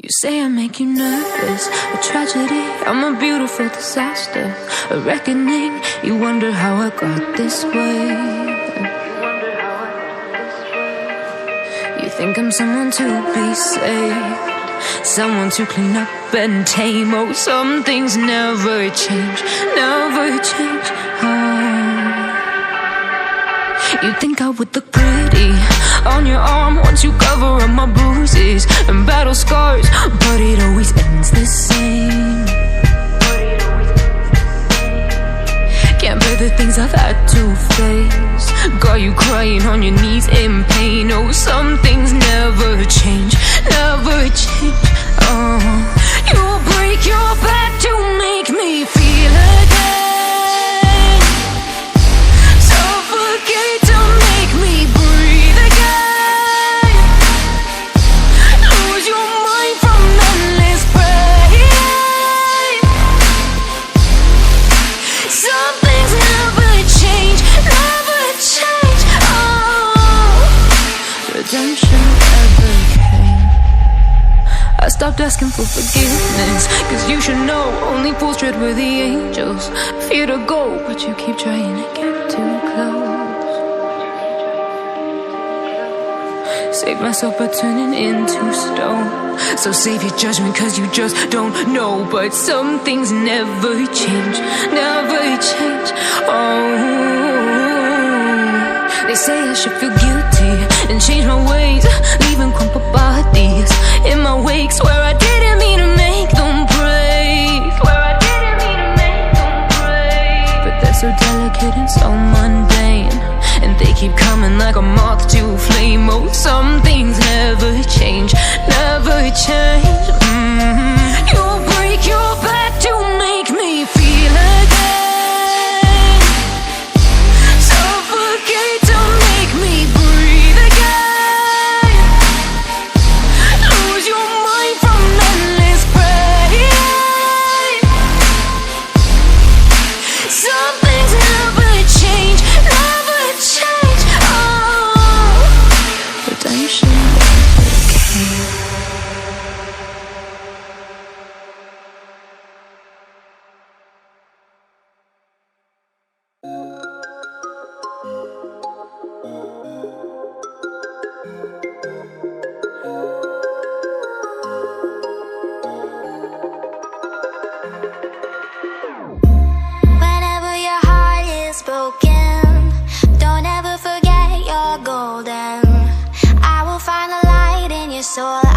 You say I make you nervous, a tragedy, I'm a beautiful disaster, a reckoning, you wonder how I got this way. You think I'm someone to be saved, someone to clean up and tame. Oh, some things never change, never change. You think I would look pretty on your arm once you cover up my bruises and battle scars, but it always ends the same. Can't bear the things I've had to face, got you crying on your knees in pain. Oh, some things never change, never change. You'll break your back to make me feel again, suffocate to make me breathe again, lose your mind from endless pain. Some things never change, never change. Redemption never came. I stopped asking for forgiveness, cause you should know only fools tread where the angels fear to go, but you keep trying to get too close. Save myself by turning into stone, so save your judgment cause you just don't know. But some things never change, never change. They say I should feel guilty and change my ways, leaving crumpled bodies in my wake. Swear I didn't mean to make them break, swear I didn't mean to make them break. But they're so delicate and so mundane, and they keep coming like a moth to flame. Oh, some things never change, never change. You'll break your back to make me feel again, suffocate to make me breathe again, lose your mind from endless pain. Some things never change, never change. Redemption never came. Whenever your heart is broken, don't ever forget you're golden. I will find the light in your soul.